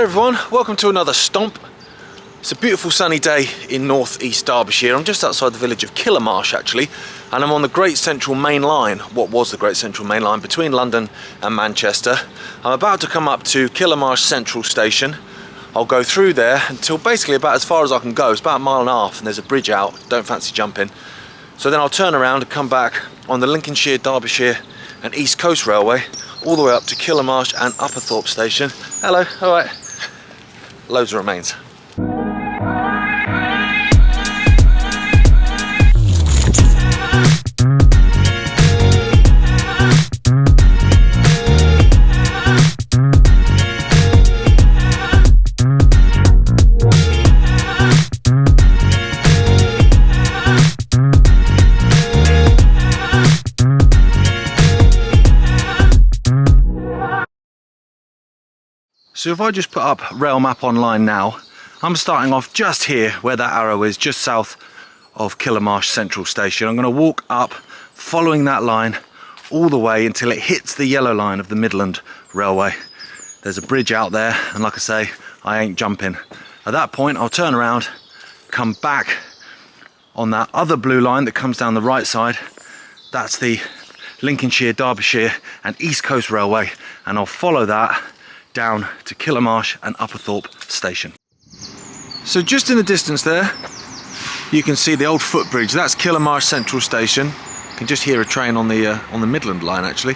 everyone, welcome to another stomp. It's a beautiful sunny day in North East Derbyshire. I'm just outside the village of Killamarsh actually, and I'm on the Great Central Main Line, what was the Great Central Main Line between London and Manchester. I'm about to come up to Killamarsh Central station. I'll go through there until basically about as far as I can go. It's about a mile and a half and there's a bridge out, don't fancy jumping. So then I'll turn around and come back on the Lincolnshire, Derbyshire and East Coast Railway all the way up to Killamarsh and Upperthorpe station. Hello, alright. Loads of remains. So if I just put up rail map online now, I'm starting off just here where that arrow is, just south of Killamarsh Central station. I'm going to walk up following that line all the way until it hits the yellow line of the Midland Railway. There's a bridge out there and like I say, I ain't jumping. At that point I'll turn around, come back on that other blue line that comes down the right side. That's the Lincolnshire, Derbyshire and East Coast Railway, and I'll follow that down to Killamarsh and Upperthorpe station. So just in the distance there, you can see the old footbridge. That's Killamarsh Central station. You can just hear a train on the Midland line actually.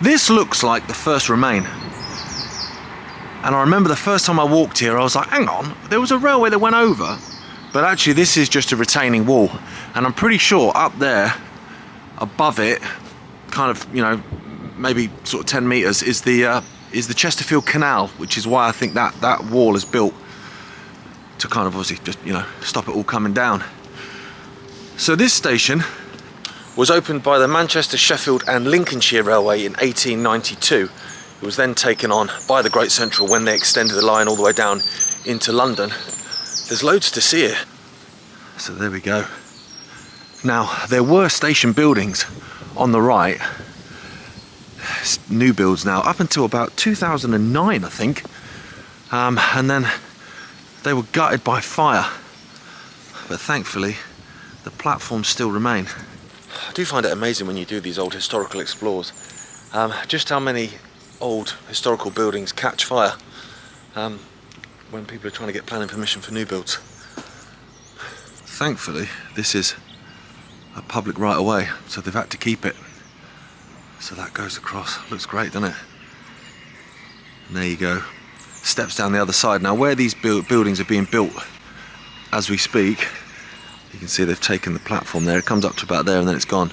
This looks like the first remain. And I remember the first time I walked here, I was like, hang on, there was a railway that went over. But actually this is just a retaining wall. And I'm pretty sure up there, above it, kind of, you know, maybe sort of 10 meters, is the Chesterfield Canal, which is why I think that wall is built to kind of obviously just, you know, stop it all coming down. So this station was opened by the Manchester, Sheffield and Lincolnshire Railway in 1892. It was then taken on by the Great Central when they extended the line all the way down into London. There's loads to see here. So there we go. Now, there were station buildings on the right, new builds now, up until about 2009 I think, and then they were gutted by fire, but thankfully the platforms still remain. I do find it amazing when you do these old historical explores, just how many old historical buildings catch fire when people are trying to get planning permission for new builds. Thankfully this is a public right of way, so they've had to keep it. So that goes across, looks great, doesn't it? And there you go, steps down the other side. Now where these buildings are being built as we speak, you can see they've taken the platform there, it comes up to about there and then it's gone.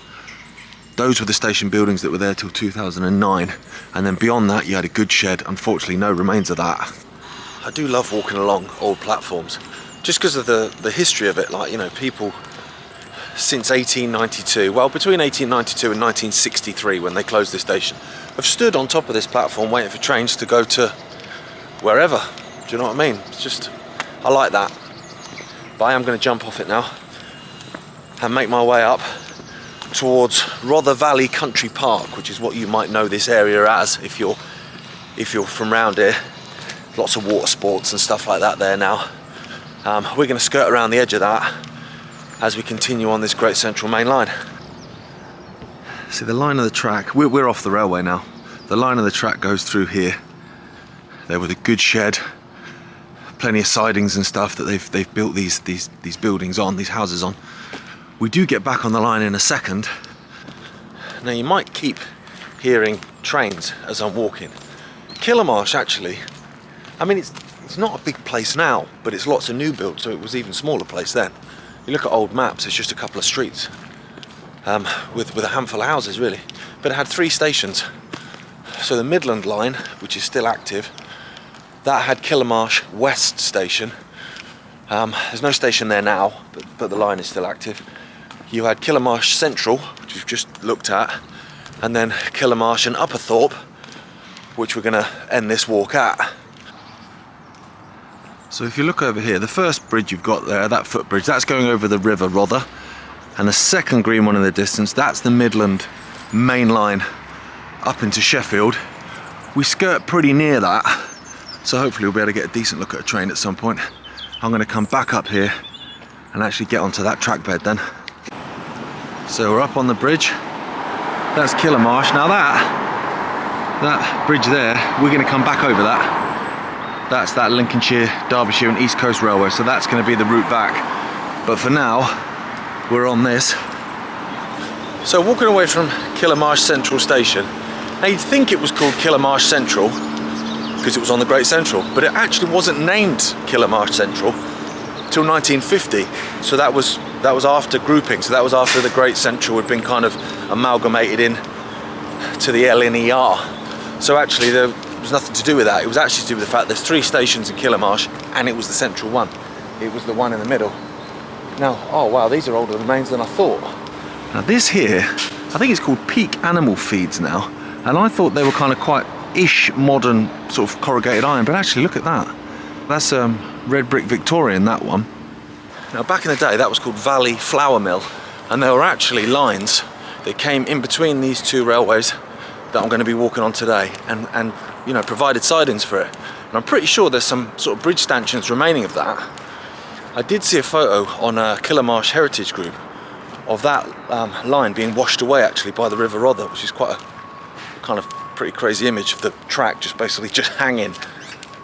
Those were the station buildings that were there till 2009, and then beyond that you had a goods shed. Unfortunately no remains of that. I do love walking along old platforms, just because of the history of it, like, you know, people since 1892, well, between 1892 and 1963 when they closed the station, have stood on top of this platform waiting for trains to go to wherever. Do you know what I mean? It's just, I like that. But I am going to jump off it now and make my way up towards Rother Valley Country Park, which is what you might know this area as if you're from round here. Lots of water sports and stuff like that there now. We're going to skirt around the edge of that as we continue on this Great Central Main Line. See the line of the track, we're off the railway now. The line of the track goes through here. There with a goods shed, plenty of sidings and stuff that they've built these buildings on, these houses on. We do get back on the line in a second. Now you might keep hearing trains as I'm walking. Killamarsh actually, I mean it's not a big place now, but it's lots of new builds, so it was even smaller place then. You look at old maps, it's just a couple of streets with a handful of houses really. But it had 3 stations. So the Midland line, which is still active, that had Killamarsh West station. There's no station there now, but the line is still active. You had Killamarsh Central, which we've just looked at, and then Killamarsh and Upperthorpe, which we're going to end this walk at. So if you look over here, the first bridge you've got there, that footbridge, that's going over the river Rother. And the second green one in the distance, that's the Midland main line up into Sheffield. We skirt pretty near that, So hopefully we'll be able to get a decent look at a train at some point. I'm going to come back up here and actually get onto that track bed then. So we're up on the bridge. That's Killamarsh. Now that bridge there, we're going to come back over that. That's that Lincolnshire, Derbyshire and East Coast Railway, so that's going to be the route back. But for now, we're on this. So walking away from Killamarsh Central station, now you'd think it was called Killamarsh Central because it was on the Great Central, but it actually wasn't named Killamarsh Central till 1950. So that was after grouping. So that was after the Great Central had been kind of amalgamated in to the LNER. So actually there was nothing to do with that. It was actually to do with the fact there's 3 stations in Killamarsh and it was the central one. It was the one in the middle. Now, oh wow, these are older remains than I thought. Now this here, I think it's called Peak Animal Feeds now, and I thought they were kind of quite ish modern sort of corrugated iron, but actually look at that. That's red brick Victorian, that one. Now back in the day that was called Valley Flour Mill, and there were actually lines that came in between these 2 railways that I'm going to be walking on today, and you know, provided sidings for it. And I'm pretty sure there's some sort of bridge stanchions remaining of that. I did see a photo on Killamarsh Heritage Group of that line being washed away actually by the River Rother, which is quite a kind of pretty crazy image of the track just basically just hanging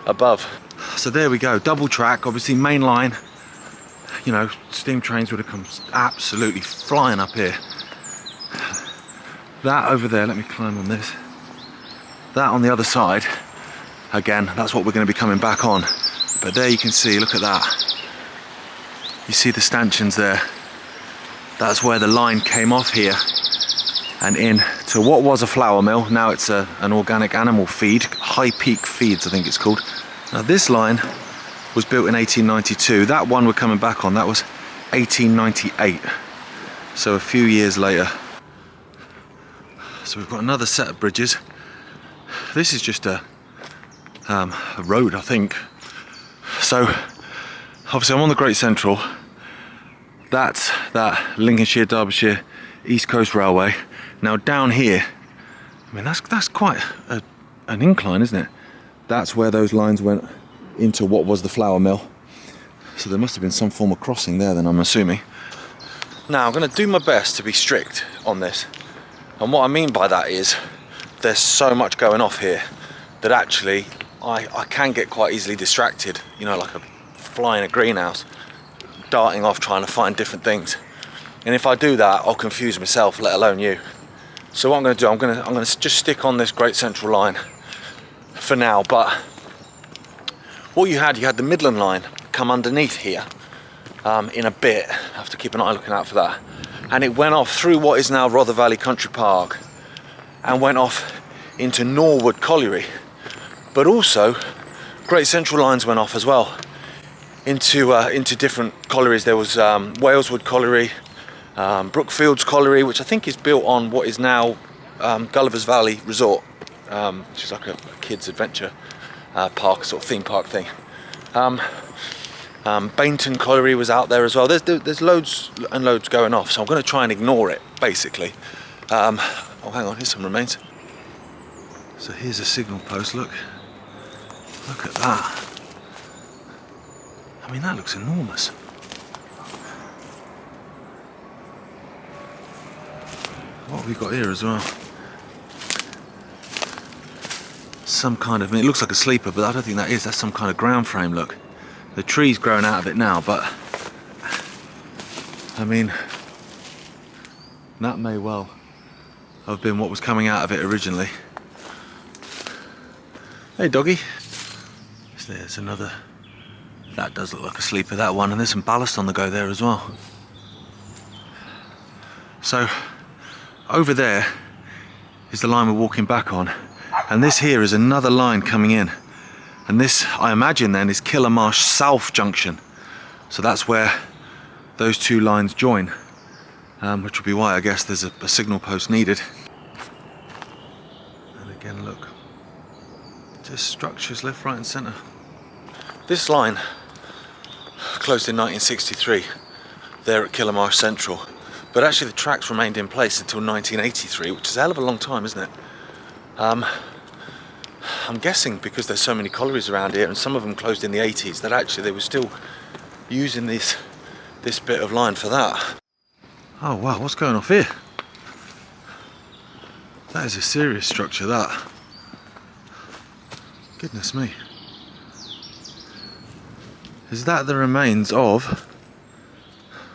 above. So there we go, double track, obviously main line. You know, steam trains would have come absolutely flying up here. That over there, let me climb on this. That on the other side, again, that's what we're going to be coming back on. But there you can see, look at that. You see the stanchions there. That's where the line came off here and in to what was a flour mill. Now it's an organic animal feed, High Peak Feeds I think it's called. Now this line was built in 1892. That one we're coming back on, that was 1898. So a few years later. So we've got another set of bridges. This is just a road, I think. So obviously I'm on the Great Central. That's that Lincolnshire, Derbyshire, East Coast Railway. Now down here, I mean that's quite an incline, isn't it? That's where those lines went into what was the flour mill. So there must have been some form of crossing there then, I'm assuming. Now I'm going to do my best to be strict on this. And what I mean by that is there's so much going off here that actually I can get quite easily distracted, you know, like a fly in a greenhouse, darting off trying to find different things. And if I do that, I'll confuse myself, let alone you. So what I'm going to do, I'm going to just stick on this Great Central line for now. But what you had the Midland line come underneath here in a bit. I have to keep an eye looking out for that. And it went off through what is now Rother Valley Country Park and went off into Norwood Colliery. But also, Great Central lines went off as well into different collieries. There was Waleswood Colliery, Brookfields Colliery, which I think is built on what is now Gulliver's Valley Resort, which is like a kids' adventure park, sort of theme park thing. Bainton Colliery was out there as well. There's loads and loads going off, so I'm going to try and ignore it, basically. Oh, hang on, here's some remains. So here's a signal post, look at that. I mean, that looks enormous. What have we got here as well? Some kind of, I mean, it looks like a sleeper, but I don't think that is. That's some kind of ground frame, look. The tree's growing out of it now, but I mean, that may well have been what was coming out of it originally. Hey doggy. There's another, that does look like a sleeper, that one, and there's some ballast on the go there as well. So over there is the line we're walking back on, and this here is another line coming in, and this, I imagine then, is Killamarsh South Junction. So that's where those 2 lines join, which would be why I guess there's a signal post needed. And again, look, just structures left, right and centre. This line closed in 1963 there at Killamarsh Central, but actually the tracks remained in place until 1983, which is a hell of a long time, isn't it? I'm guessing because there's so many collieries around here and some of them closed in the 80s that actually they were still using this bit of line for that. Oh wow, what's going off here? That is a serious structure, that. Goodness me. Is that the remains of...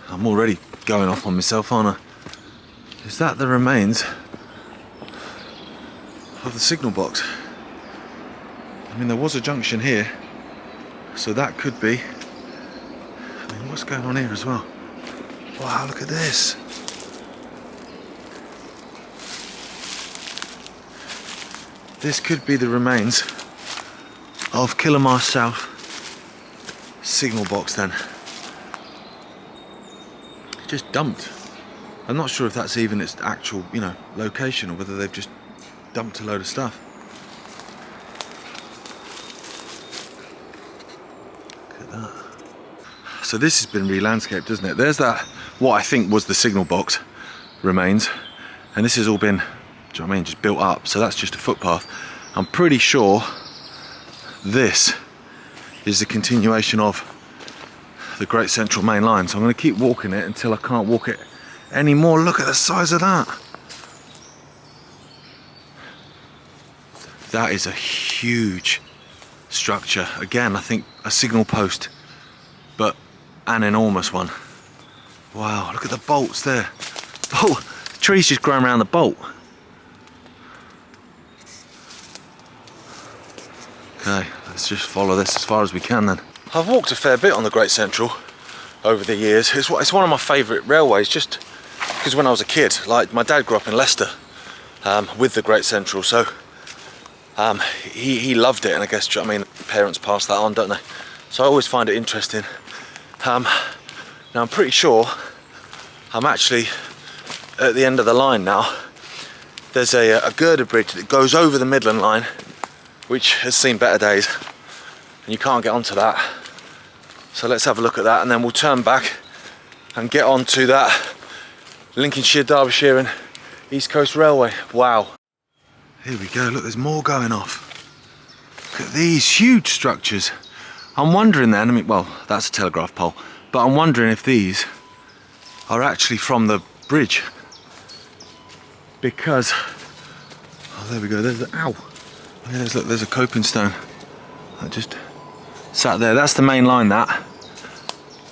I'm already going off on myself, aren't I? Is that the remains of the signal box? I mean, there was a junction here, so that could be... I mean, what's going on here as well? Wow, look at this. This could be the remains of Killamarsh South signal box then. Just dumped. I'm not sure if that's even its actual, you know, location or whether they've just dumped a load of stuff. Look at that. So this has been re-landscaped, isn't it? There's that, what I think was the signal box remains, and this has all been, do you know what I mean, just built up. So that's just a footpath. I'm pretty sure this is the continuation of the Great Central main line. So I'm going to keep walking it until I can't walk it anymore. Look at the size of that. That is a huge structure. Again, I think a signal post, but an enormous one. Wow, look at the bolts there. Oh, the tree's just growing around the bolt. Okay, let's just follow this as far as we can then. I've walked a fair bit on the Great Central over the years. It's one of my favourite railways, just because when I was a kid, like my dad grew up in Leicester with the Great Central, so he loved it, and I guess, I mean, parents pass that on, don't they? So I always find it interesting. Now I'm pretty sure I'm actually at the end of the line now. There's a girder bridge that goes over the Midland line, which has seen better days, and you can't get onto that. So let's have a look at that, and then we'll turn back and get onto that Lincolnshire, Derbyshire and East Coast Railway. Wow. Here we go, look, there's more going off. Look at these huge structures. I'm wondering then, I mean, well, that's a telegraph pole, but I'm wondering if these are actually from the bridge. Because, oh, there we go, there's the, ow. Look, there's a coping stone that just sat there. That's the main line, that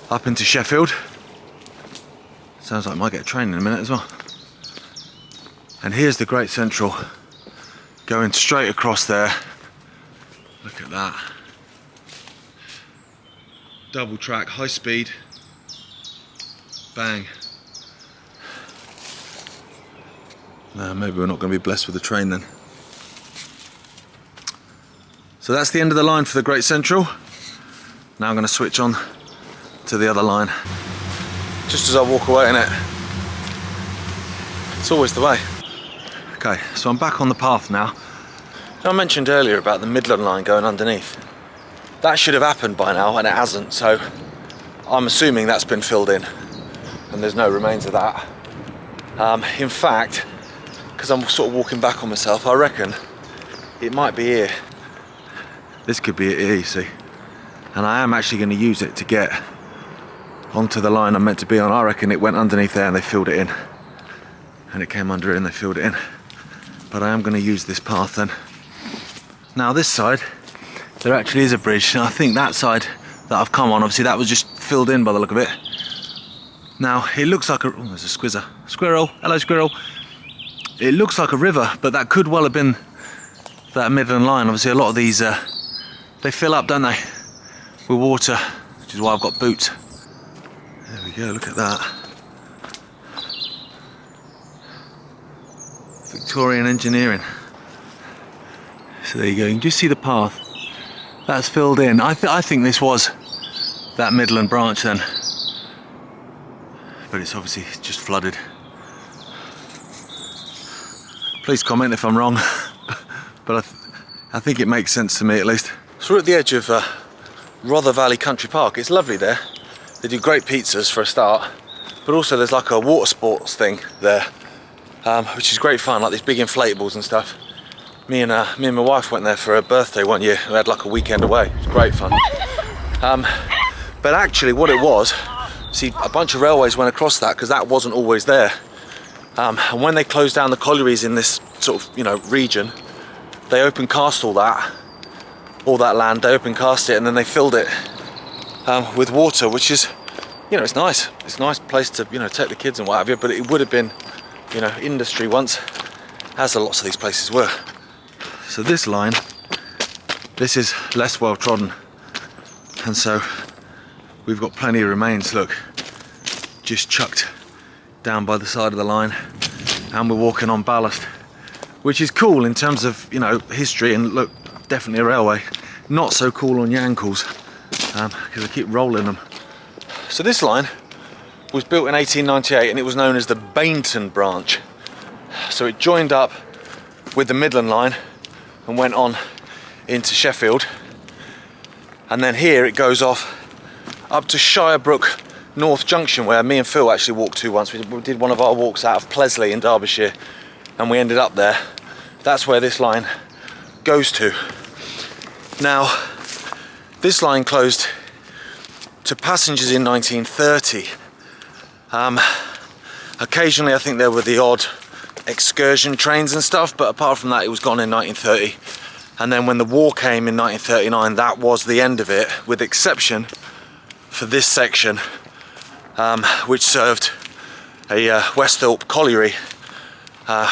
up into Sheffield. Sounds like I might get a train in a minute as well. And here's the Great Central going straight across there. Look at that. Double track, high speed. Bang. No, maybe we're not going to be blessed with a train then. So that's the end of the line for the Great Central. Now I'm going to switch on to the other line. Just as I walk away in it. It's always the way. Okay, so I'm back on the path now. I mentioned earlier about the Midland line going underneath. That should have happened by now, and it hasn't, so I'm assuming that's been filled in and there's no remains of that. In fact, because I'm sort of walking back on myself, I reckon it might be here. This could be it here, you see. And I am actually going to use it to get onto the line I'm meant to be on. I reckon it went underneath there and they filled it in. And it came under it and they filled it in. But I am going to use this path then. Now this side, there actually is a bridge. And I think that side that I've come on, obviously that was just filled in by the look of it. Now it looks like a, oh, there's a squizzer. Squirrel, hello squirrel. It looks like a river, but that could well have been that Midland line. Obviously a lot of these, they fill up, don't they, with water, which is why I've got boots. There we go, look at that. Victorian engineering. So there you go, you can just see the path. That's filled in. I think this was that Midland branch then. But it's obviously just flooded. Please comment if I'm wrong. But I think it makes sense to me at least. So we're at the edge of Rother Valley Country Park. It's lovely there. They do great pizzas for a start, but also there's like a water sports thing there, which is great fun, like these big inflatables and stuff. Me and my wife went there for her birthday one year. We had like a weekend away. It was great fun. But actually what it was, see, a bunch of railways went across that because that wasn't always there. And when they closed down the collieries in this sort of, you know, region, they open cast all that land, they open cast it, and then they filled it with water, which is, you know, it's nice. It's a nice place to, you know, take the kids and what have you, but it would have been, you know, industry once, as lots of these places were. So this line, this is less well trodden, and so we've got plenty of remains, look, just chucked down by the side of the line, and we're walking on ballast, which is cool in terms of, you know, history, and look, definitely a railway. Not so cool on your ankles, because I keep rolling them. So this line was built in 1898, and it was known as the Bainton branch. So it joined up with the Midland line and went on into Sheffield, and then here it goes off up to Shirebrook North Junction, where me and Phil actually walked to once. We did one of our walks out of Plesley in Derbyshire, and we ended up there. That's where this line goes to. Now, this line closed to passengers in 1930. Occasionally I think there were the odd excursion trains and stuff, but apart from that it was gone in 1930. And then when the war came in 1939, that was the end of it, with exception for this section, which served a West Thorp colliery,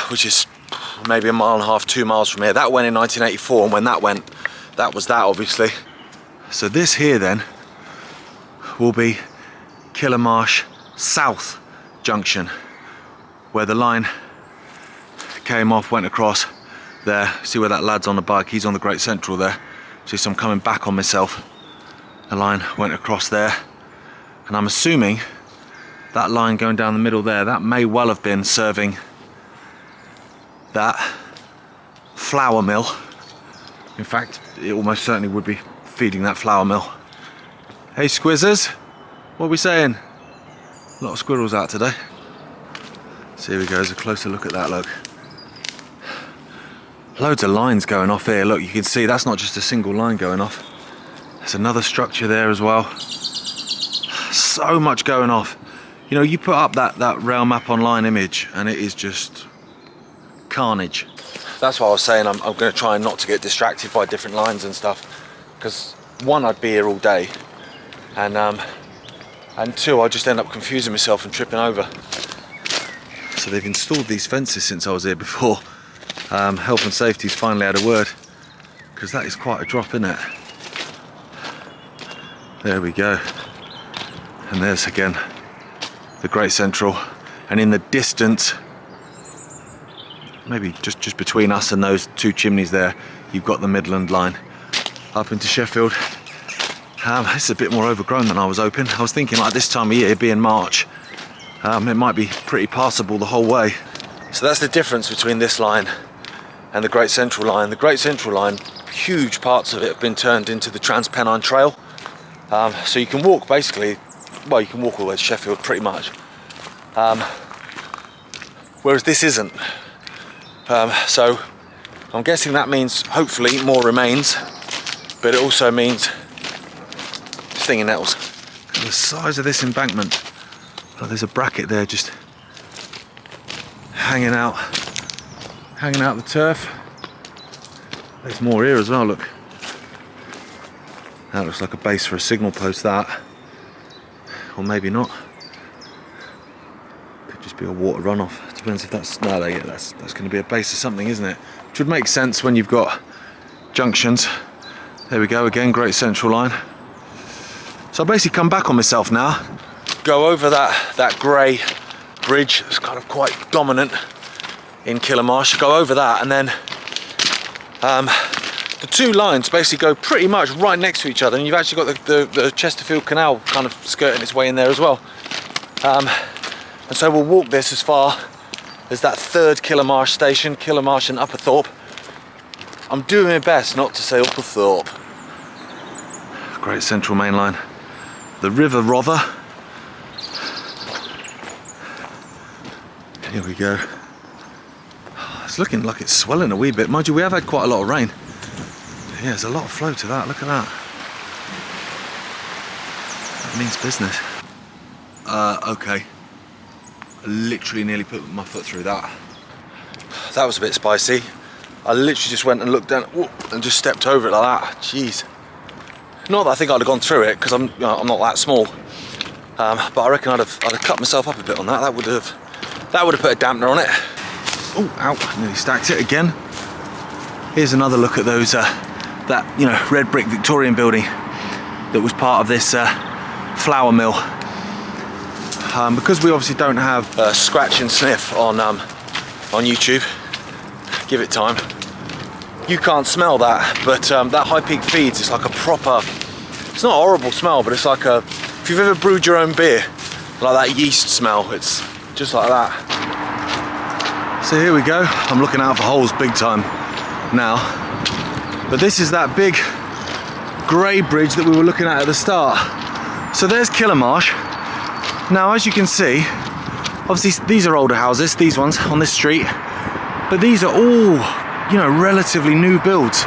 which is maybe 1.5 miles, 2 miles from here. That went in 1984, and when that went, that was that, obviously. So this here then will be Killamarsh South Junction, where the line came off, went across there. See where that lad's on the bike? He's on the Great Central there. See, so I'm coming back on myself. The line went across there, and I'm assuming that line going down the middle there, that may well have been serving that flour mill. In fact, it almost certainly would be feeding that flour mill. Hey squizzers, what are we saying? A lot of squirrels out today. So here we go, there's a closer look at that, look. Loads of lines going off here, look, you can see that's not just a single line going off. There's another structure there as well. So much going off. You know, you put up that rail map online image and it is just carnage. That's why I was saying I'm going to try not to get distracted by different lines and stuff, because one, I'd be here all day, and two, I just end up confusing myself and tripping over. So they've installed these fences since I was here before. Health and safety's finally had a word, because that is quite a drop, isn't it? There we go. And there's again the Great Central, and in the distance, maybe just between us and those two chimneys there, you've got the Midland line up into Sheffield. It's a bit more overgrown than I was hoping. I was thinking like this time of year, being March, it might be pretty passable the whole way. So that's the difference between this line and the Great Central line. The Great Central line, huge parts of it have been turned into the Transpennine Trail. So you can walk basically, well, you can walk all the way to Sheffield pretty much. Whereas this isn't. So I'm guessing that means hopefully more remains, but it also means stinging nettles. Look at the size of this embankment. Oh, there's a bracket there just hanging out the turf. There's more here as well, look. That looks like a base for a signal post, that. Or maybe not. Could just be a water runoff. Depends if that's, no, that's going to be a base of something, isn't it? Which would make sense when you've got junctions. There we go again, Great Central line. So I basically come back on myself now, go over that grey bridge that's kind of quite dominant in Killamarsh, go over that, and then the two lines basically go pretty much right next to each other, and you've actually got the Chesterfield Canal kind of skirting its way in there as well. And so we'll walk this as far as that third Killamarsh station, Killamarsh and Upperthorpe. I'm doing my best not to say Upperthorpe. Great Central main line. The River Rother. Here we go. It's looking like it's swelling a wee bit. Mind you, we have had quite a lot of rain. Yeah, there's a lot of flow to that. Look at that. That means business. Okay. I literally nearly put my foot through that. That was a bit spicy. I literally just went and looked down and just stepped over it like that. Jeez. Not that I think I'd have gone through it, because I'm not that small. But I reckon I'd have cut myself up a bit on that. That would have put a dampener on it. Oh, ow! Nearly stacked it again. Here's another look at those that red brick Victorian building that was part of this flour mill. Because we obviously don't have scratch and sniff on YouTube. Give it time. You can't smell that, but that High Peak Feeds is like a proper. It's not a horrible smell, but it's like a. If you've ever brewed your own beer, like that yeast smell, it's just like that. So here we go. I'm looking out for holes big time now. But this is that big grey bridge that we were looking at the start. So there's Killamarsh. Now, as you can see, obviously these are older houses, these ones on this street, but these are all, relatively new builds.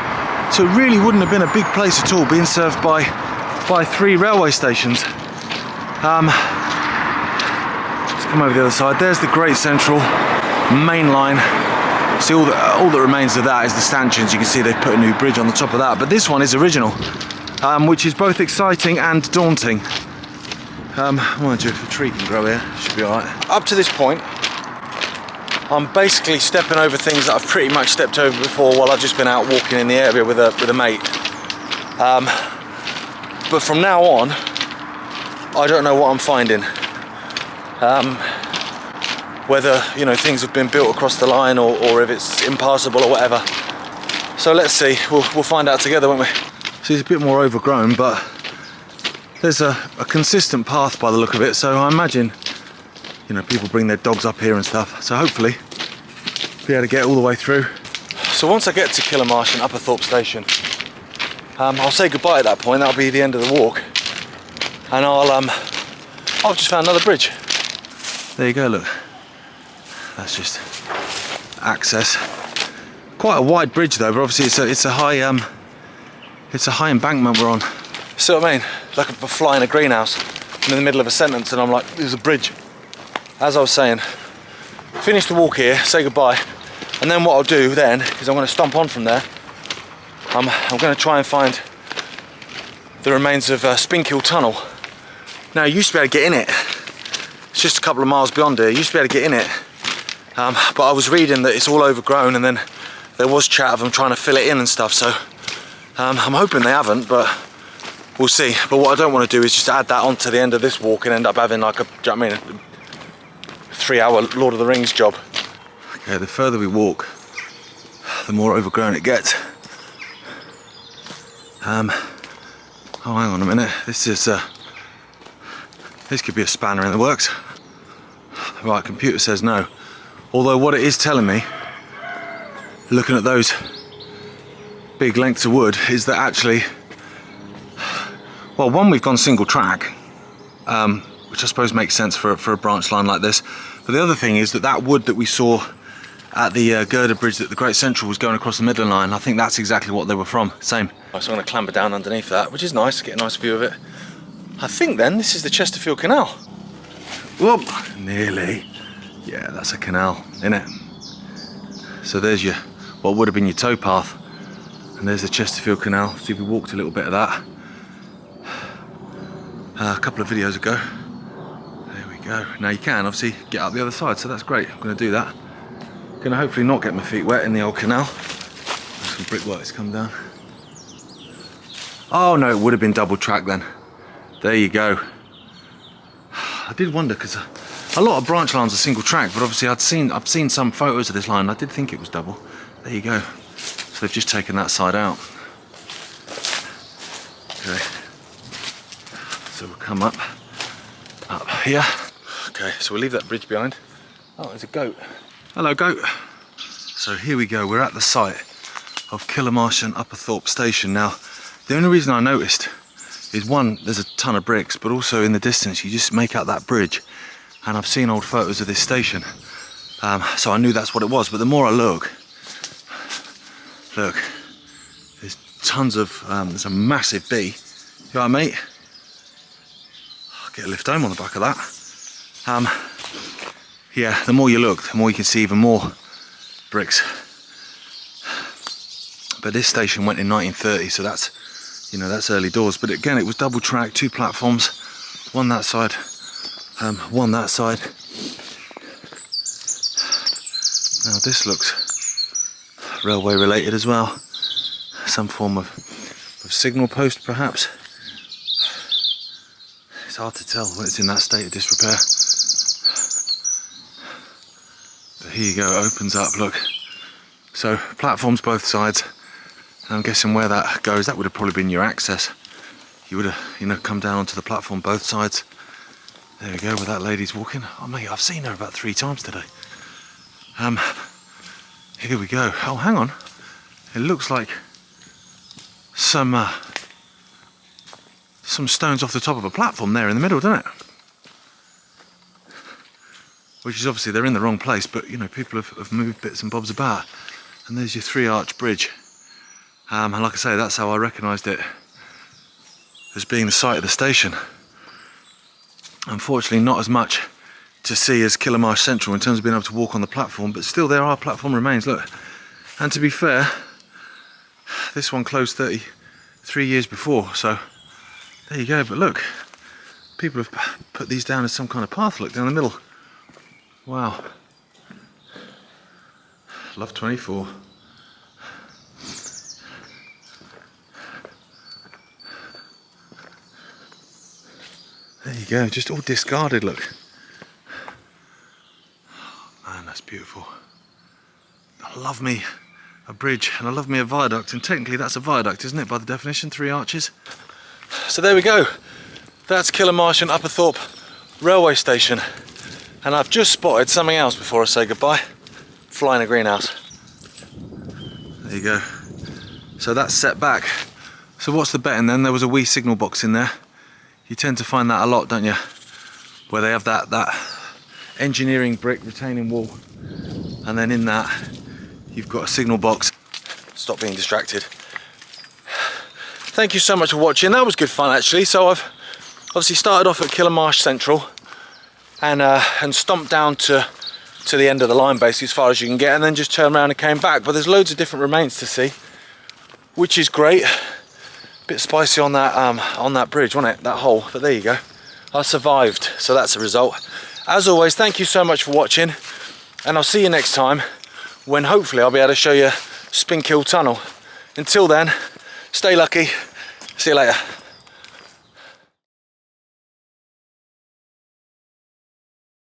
So it really wouldn't have been a big place at all, being served by 3 railway stations. Let's come over the other side. There's the Great Central main line. See, all that remains of that is the stanchions. You can see they've put a new bridge on the top of that, but this one is original, which is both exciting and daunting. Mind you, if a tree can grow here, it should be alright. Up to this point, I'm basically stepping over things that I've pretty much stepped over before while I've just been out walking in the area with a mate. But from now on, I don't know what I'm finding. Whether things have been built across the line or if it's impassable or whatever. So let's see. We'll find out together, won't we? So it's a bit more overgrown, but there's a consistent path by the look of it. So I imagine people bring their dogs up here and stuff. So hopefully be able to get all the way through. So once I get to Killamarsh and Upperthorpe station, I'll say goodbye at that point. That'll be the end of the walk, and I've just found another bridge. There you go. Look, that's just access. Quite a wide bridge though, but obviously it's a high embankment we're on. See what I mean? Like a fly in a greenhouse. I'm in the middle of a sentence and I'm like, there's a bridge. As I was saying, finish the walk here, say goodbye, and then what I'll do then is I'm going to stomp on from there. I'm going to try and find the remains of Spinkhill Tunnel. Now, you used to be able to get in it. It's just a couple of miles beyond here. You used to be able to get in it. But I was reading that it's all overgrown, and then there was chat of them trying to fill it in and stuff. So I'm hoping they haven't, but we'll see. But what I don't want to do is just add that on to the end of this walk and end up having like a 3-hour Lord of the Rings job. Okay, the further we walk, the more overgrown it gets. Oh, hang on a minute. This could be a spanner in the works. Right, computer says no. Although what it is telling me, looking at those big lengths of wood, is that actually, well, one, we've gone single track, which I suppose makes sense for a branch line like this. But the other thing is that wood that we saw at the girder bridge that the Great Central was going across the Midland line, I think that's exactly what they were from. Same. So I'm going to clamber down underneath that, which is nice, get a nice view of it. I think then this is the Chesterfield Canal. Whoop, nearly. Yeah, that's a canal, innit? So there's what would have been your towpath, and there's the Chesterfield Canal. See, we walked a little bit of that a couple of videos ago. There we go. Now you can obviously get up the other side, so that's great. I'm going to do that. Going to hopefully not get my feet wet in the old canal. There's some brickworks come down. Oh no, it would have been double track then. There you go. I did wonder, because a lot of branch lines are single track, but obviously I've seen some photos of this line. I did think it was double. There you go. So they've just taken that side out. Okay. So we'll come up here. Okay, so we'll leave that bridge behind. Oh, there's a goat. Hello, goat. So here we go. We're at the site of Killamarsh and Upperthorpe station. Now, the only reason I noticed is, one, there's a ton of bricks, but also in the distance you just make out that bridge, and I've seen old photos of this station, so I knew that's what it was. But the more I look, Look, there's tons of, there's a massive bee. You alright, mate? I'll get a lift home on the back of that. Yeah, the more you look, the more you can see even more bricks. But this station went in 1930, so that's, you know, that's early doors. But again, it was double track, 2 platforms, one that side, one that side. Now this looks railway related as well. Some form of signal post, perhaps. It's hard to tell when it's in that state of disrepair. But here you go, it opens up, look. So platforms both sides. And I'm guessing where that goes, that would have probably been your access. You would have, you know, come down onto the platform both sides. There we go, where that lady's walking. Oh mate, I've seen her about 3 times today. Here we go. Oh, hang on. It looks like some stones off the top of a platform there in the middle, doesn't it? Which is obviously, they're in the wrong place, but you know, people have moved bits and bobs about. And there's your 3-arch bridge. And like I say, that's how I recognised it as being the site of the station. Unfortunately, not as much to see as Killamarsh Central in terms of being able to walk on the platform, but still there are platform remains, look. And to be fair, this one closed 33 years before, so there you go. But look, people have put these down as some kind of path, look, down the middle. Wow. Love 24. There you go, just all discarded, look. Man, that's beautiful. I love me a bridge and I love me a viaduct, and technically that's a viaduct, isn't it, by the definition, 3 arches? So there we go. That's Killamarsh and Upperthorpe railway station. And I've just spotted something else before I say goodbye. Fly in a greenhouse. There you go. So that's set back. So what's the betting then? There was a wee signal box in there. You tend to find that a lot, don't you? Where they have that engineering brick retaining wall, and then in that you've got a signal box. Stop being distracted. Thank you so much for watching. That was good fun actually. So I've obviously started off at Killamarsh Central and stomped down to the end of the line basically as far as you can get, and then just turned around and came back. But there's loads of different remains to see, which is great. Bit spicy on that bridge, wasn't it? That hole, but there you go. I survived, so that's a result. As always, thank you so much for watching, and I'll see you next time when hopefully I'll be able to show you Spinkill Tunnel. Until then, stay lucky. See you later.